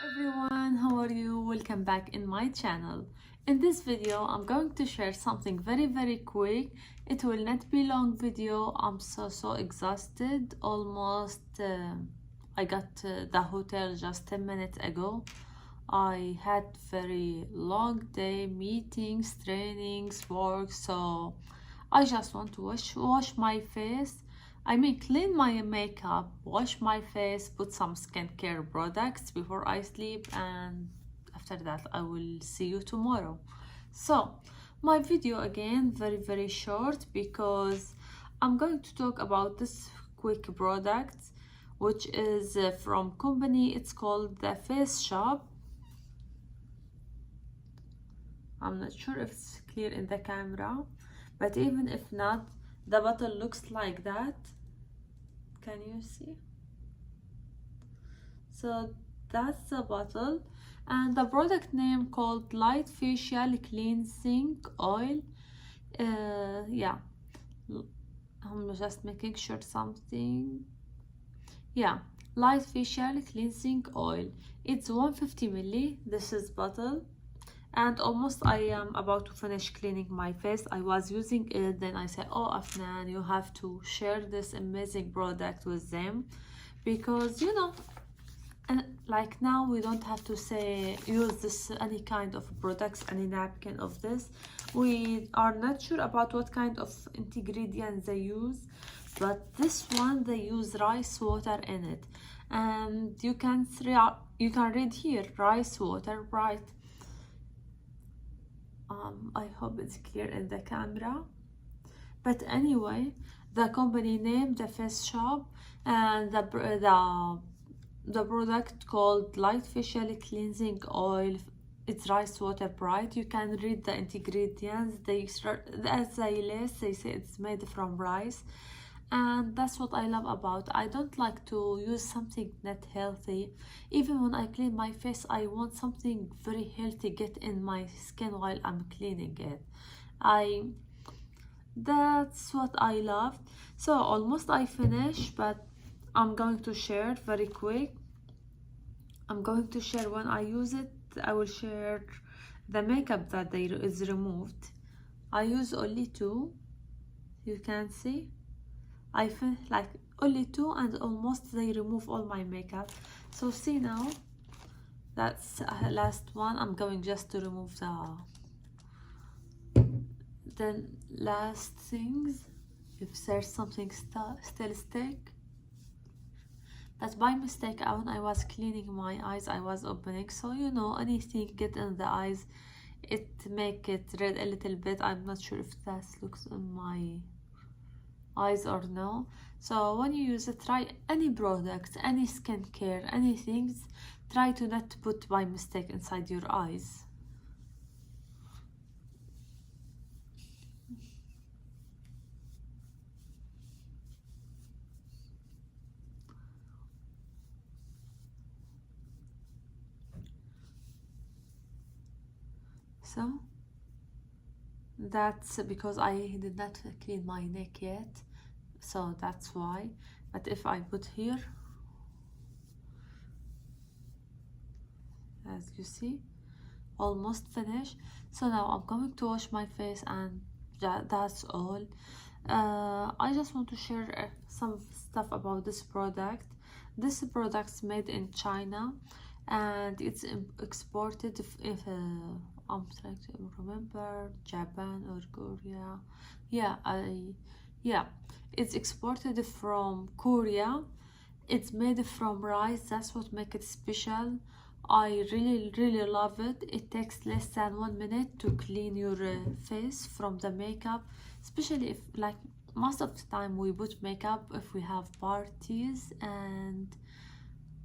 everyone, how are you? Welcome back in my channel. In this video I'm going to share something very quick. It will not be long video. I'm so exhausted. Almost I got the hotel just 10 minutes ago. I had very long day, meetings, trainings, work, so I just want to wash my face. I mean, clean my makeup, wash my face, put some skincare products before I sleep, and after that I will see you tomorrow. So my video again very short because I'm going to talk about this quick product, which is from company. It's called the Face Shop. I'm not sure if it's clear in the camera, but even if not, the bottle looks like that. Can you see? So that's the bottle, and the product name called Light Facial Cleansing Oil. Yeah, I'm just making sure something. Yeah, Light Facial Cleansing Oil. It's 150 ml. This is bottle, and almost I am about to finish cleaning my face. I was using it, then I said, oh Afnan, you have to share this amazing product with them, because you know, and like now we don't have to say use this any kind of products, any napkin of this. We are not sure about what kind of ingredients they use, but this one they use rice water in it, and you can read here rice water, right? I hope it's clear in the camera, but anyway, the company name, the Face Shop, and the product called Light Facial Cleansing Oil. It's rice water, bright. You can read the ingredients. As they list, they say it's made from rice, and that's what I love about. I don't like to use something not healthy. Even when I clean my face, I want something very healthy get in my skin while I'm cleaning it. That's what I love. So almost I finished, but I'm going to share very quick. I'm going to share when I use it. I will share the makeup that is removed. I use only two. You can see I feel like only two, and almost they remove all my makeup. So see now, that's last one. I'm going just to remove the last things if there's something still stick. But by mistake, when I was cleaning my eyes, I was opening, so you know, anything get in the eyes, it make it red a little bit. I'm not sure if that looks on my eyes or no. So when you use it, try any product, any skincare, anything, try to not put by mistake inside your eyes. So that's because I did not clean my neck yet, so that's why. But if I put here, as you see, almost finished. So now I'm going to wash my face, and that's all. I just want to share some stuff about this product. This product's made in China, and it's exported if I'm trying to remember, Japan or Korea. Yeah, it's exported from Korea. It's made from rice. That's what makes it special. I really love it. It takes less than 1 minute to clean your face from the makeup, especially if, like, most of the time we put makeup if we have parties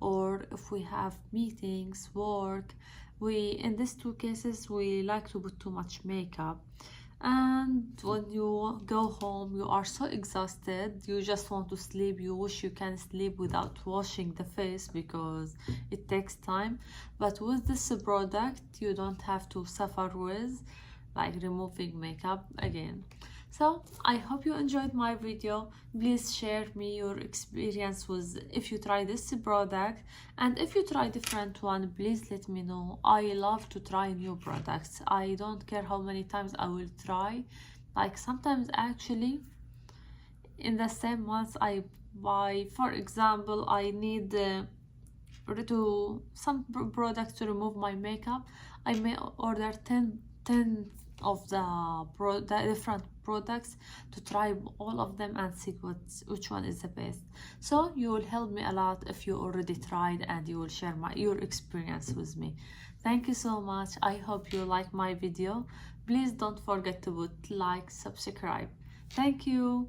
or if we have meetings, work. In these two cases we like to put too much makeup, and when you go home you are so exhausted, you just want to sleep. You wish you can sleep without washing the face because it takes time. But with this product you don't have to suffer with like removing makeup again. So I hope you enjoyed my video. Please share me your experience with if you try this product, and if you try different one, please let me know. I love to try new products. I don't care how many times I will try. Like sometimes actually in the same month I buy, for example, I need to some products to remove my makeup. I may order 10 of the different products to try all of them and see which one is the best. So you will help me a lot if you already tried, and you will share your experience with me. Thank you so much. I hope you like my video. Please don't forget to put like, subscribe. Thank you.